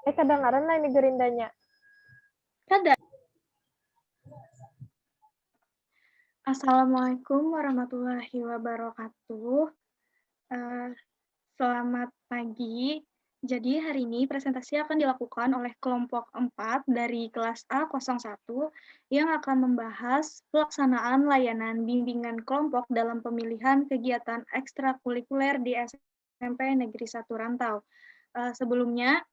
Kedengaran lah ini gerindanya. Ada. Assalamualaikum warahmatullahi wabarakatuh. Selamat pagi. Jadi hari ini presentasi akan dilakukan oleh kelompok 4 dari kelas A01 yang akan membahas pelaksanaan layanan bimbingan kelompok dalam pemilihan kegiatan ekstrakurikuler di SMP Negeri 1 Rantau. Sebelumnya,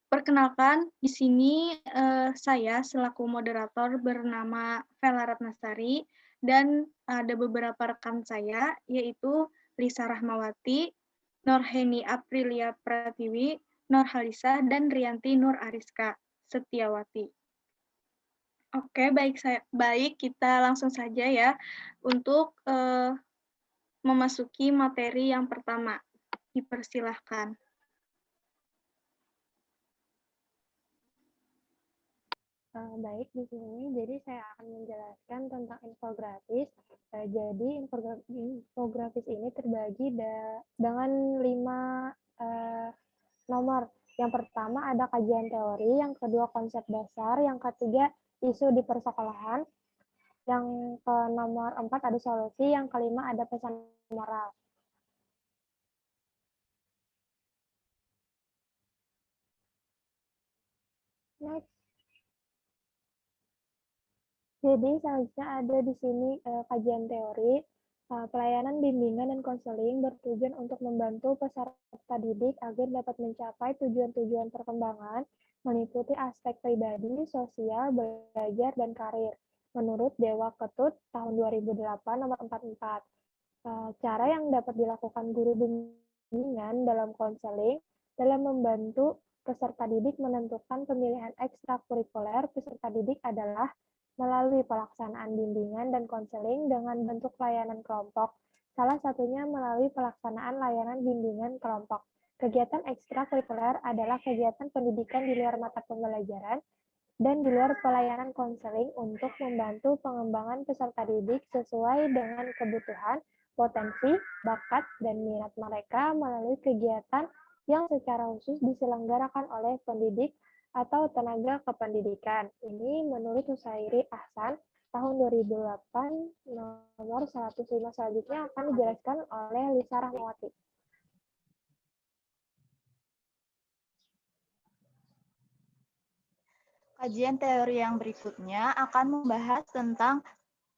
perkenalkan, di sini saya selaku moderator bernama Vela Ratnasari dan ada beberapa rekan saya, yaitu Lisa Rahmawati, Norheni Aprilia Pratiwi, Nur Halisa, dan Rianti Nur Ariska Setiawati. Oke, baik kita langsung saja ya untuk memasuki materi yang pertama. Dipersilahkan. Baik, di sini jadi saya akan menjelaskan tentang infografis. Jadi infografis ini terbagi dengan 5 nomor. Yang pertama ada kajian teori, yang kedua konsep dasar, yang ketiga isu di persekolahan, yang ke nomor 4 ada solusi, yang kelima ada pesan moral. Next. Jadi selanjutnya ada di sini kajian teori. Pelayanan bimbingan dan konseling bertujuan untuk membantu peserta didik agar dapat mencapai tujuan-tujuan perkembangan, meliputi aspek pribadi, sosial, belajar, dan karir. Menurut Dewa Ketut tahun 2008 nomor 44. Cara yang dapat dilakukan guru bimbingan dalam konseling dalam membantu peserta didik menentukan pemilihan ekstrakurikuler peserta didik adalah melalui pelaksanaan bimbingan dan konseling dengan bentuk layanan kelompok, salah satunya melalui pelaksanaan layanan bimbingan kelompok. Kegiatan ekstrakurikuler adalah kegiatan pendidikan di luar mata pembelajaran dan di luar pelayanan konseling untuk membantu pengembangan peserta didik sesuai dengan kebutuhan, potensi, bakat, dan minat mereka melalui kegiatan yang secara khusus diselenggarakan oleh pendidik atau tenaga kependidikan. Ini menurut Husairi Ahsan tahun 2008 nomor 105. Selanjutnya akan dijelaskan oleh Lisa Rahmawati. Kajian teori yang berikutnya akan membahas tentang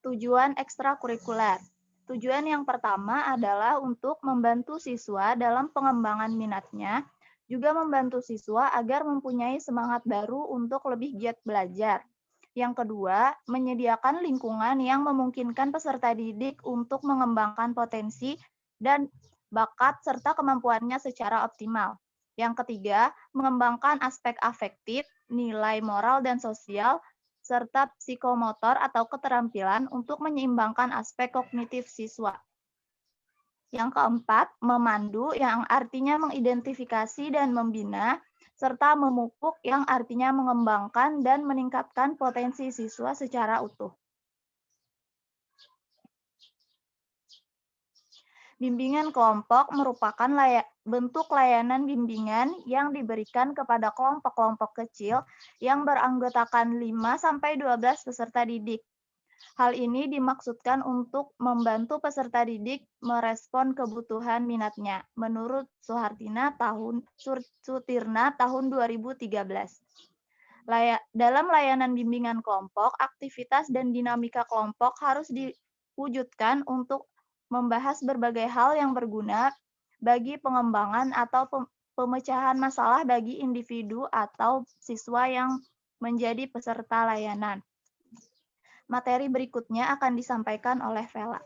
tujuan ekstrakurikuler. Tujuan yang pertama adalah untuk membantu siswa dalam pengembangan minatnya, juga membantu siswa agar mempunyai semangat baru untuk lebih giat belajar. Yang kedua, menyediakan lingkungan yang memungkinkan peserta didik untuk mengembangkan potensi dan bakat serta kemampuannya secara optimal. Yang ketiga, mengembangkan aspek afektif, nilai moral dan sosial, serta psikomotor atau keterampilan untuk menyeimbangkan aspek kognitif siswa. Yang keempat, memandu yang artinya mengidentifikasi dan membina, serta memupuk yang artinya mengembangkan dan meningkatkan potensi siswa secara utuh. Bimbingan kelompok merupakan bentuk layanan bimbingan yang diberikan kepada kelompok-kelompok kecil yang beranggotakan 5-12 peserta didik. Hal ini dimaksudkan untuk membantu peserta didik merespon kebutuhan minatnya, menurut Sutirna tahun 2013. Dalam layanan bimbingan kelompok, aktivitas dan dinamika kelompok harus diwujudkan untuk membahas berbagai hal yang berguna bagi pengembangan atau pemecahan masalah bagi individu atau siswa yang menjadi peserta layanan. Materi berikutnya akan disampaikan oleh Vela.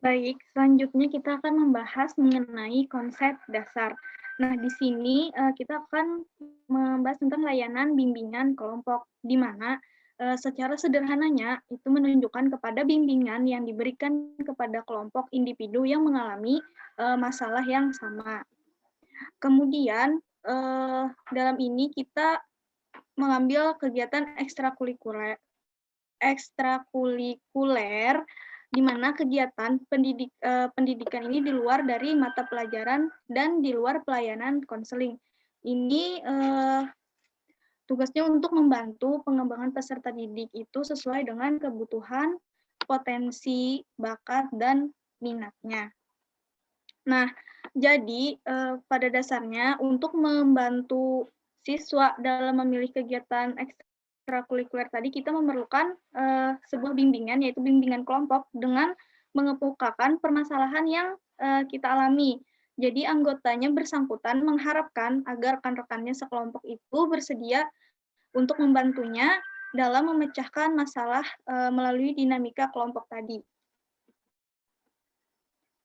Baik, selanjutnya kita akan membahas mengenai konsep dasar. Nah, di sini kita akan membahas tentang layanan bimbingan kelompok, di mana secara sederhananya itu menunjukkan kepada bimbingan yang diberikan kepada kelompok individu yang mengalami masalah yang sama. Kemudian, dalam ini kita mengambil kegiatan ekstrakurikuler di mana kegiatan pendidikan ini di luar dari mata pelajaran dan di luar pelayanan konseling. Ini tugasnya untuk membantu pengembangan peserta didik itu sesuai dengan kebutuhan, potensi, bakat, dan minatnya. Nah, jadi pada dasarnya untuk membantu siswa dalam memilih kegiatan ekstrakurikuler tadi kita memerlukan sebuah bimbingan, yaitu bimbingan kelompok dengan mengemukakan permasalahan yang kita alami. Jadi anggotanya bersangkutan mengharapkan agar rekan-rekannya sekelompok itu bersedia untuk membantunya dalam memecahkan masalah melalui dinamika kelompok tadi.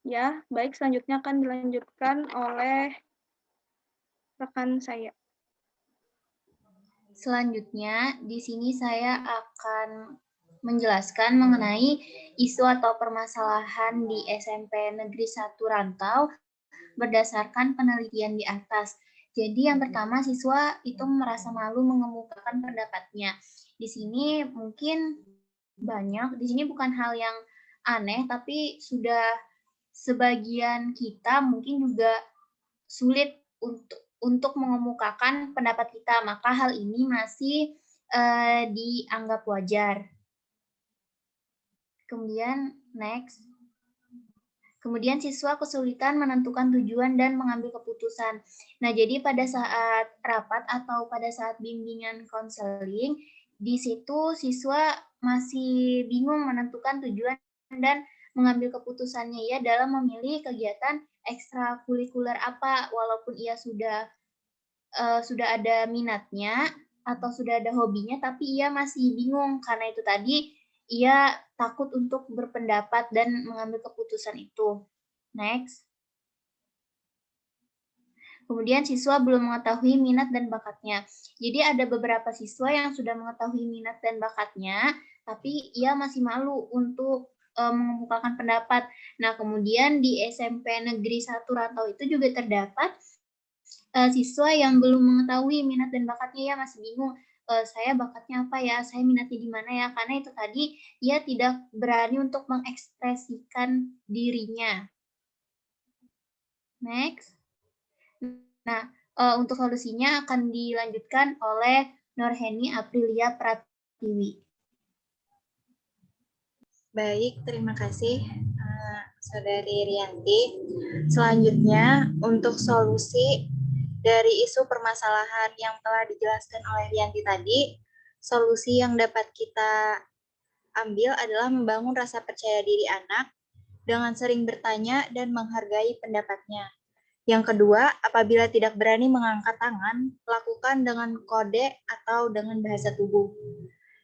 Ya, baik, selanjutnya akan dilanjutkan oleh rekan saya. Selanjutnya, di sini saya akan menjelaskan mengenai isu atau permasalahan di SMP Negeri 1 Rantau berdasarkan penelitian di atas. Jadi yang pertama, siswa itu merasa malu mengemukakan pendapatnya. Di sini mungkin banyak, di sini bukan hal yang aneh, tapi sudah sebagian kita mungkin juga sulit untuk mengemukakan pendapat kita, maka hal ini masih dianggap wajar. Kemudian next. Kemudian siswa kesulitan menentukan tujuan dan mengambil keputusan. Nah, jadi pada saat rapat atau pada saat bimbingan konseling, di situ siswa masih bingung menentukan tujuan dan mengambil keputusannya ya dalam memilih kegiatan ekstrakurikuler apa, walaupun ia sudah ada minatnya atau sudah ada hobinya, tapi ia masih bingung karena itu tadi ia takut untuk berpendapat dan mengambil keputusan itu. Next. Kemudian siswa belum mengetahui minat dan bakatnya. Jadi ada beberapa siswa yang sudah mengetahui minat dan bakatnya, tapi ia masih malu untuk mengemukakan pendapat. Nah, kemudian di SMP Negeri 1 Rantau itu juga terdapat siswa yang belum mengetahui minat dan bakatnya, ya masih bingung. Saya bakatnya apa ya, saya minatnya di mana ya, karena itu tadi ia tidak berani untuk mengekspresikan dirinya. Next. Nah, untuk solusinya akan dilanjutkan oleh Nurheni Aprilia Pratiwi. Baik, terima kasih Saudari Rianti. Selanjutnya, untuk solusi dari isu permasalahan yang telah dijelaskan oleh Rianti tadi, solusi yang dapat kita ambil adalah membangun rasa percaya diri anak dengan sering bertanya dan menghargai pendapatnya. Yang kedua, apabila tidak berani mengangkat tangan, lakukan dengan kode atau dengan bahasa tubuh.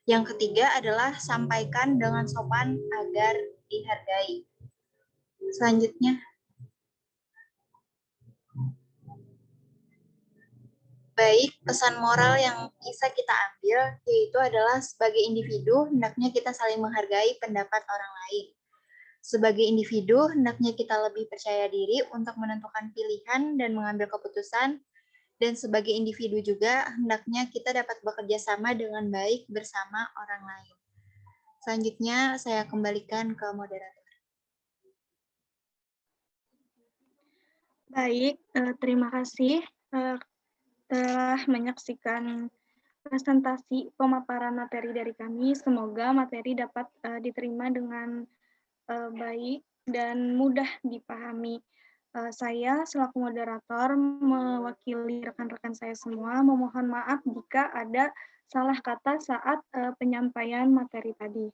Yang ketiga adalah sampaikan dengan sopan agar dihargai. Selanjutnya, baik, pesan moral yang bisa kita ambil yaitu adalah sebagai individu, hendaknya kita saling menghargai pendapat orang lain. Sebagai individu, hendaknya kita lebih percaya diri untuk menentukan pilihan dan mengambil keputusan. Dan sebagai individu juga, hendaknya kita dapat bekerja sama dengan baik bersama orang lain. Selanjutnya, saya kembalikan ke moderator. Baik, terima kasih telah menyaksikan presentasi pemaparan materi dari kami. Semoga materi dapat diterima dengan baik dan mudah dipahami. Saya selaku moderator mewakili rekan-rekan saya semua memohon maaf jika ada salah kata saat penyampaian materi tadi.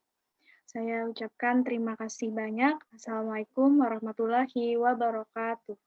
Saya ucapkan terima kasih banyak. Assalamualaikum warahmatullahi wabarakatuh.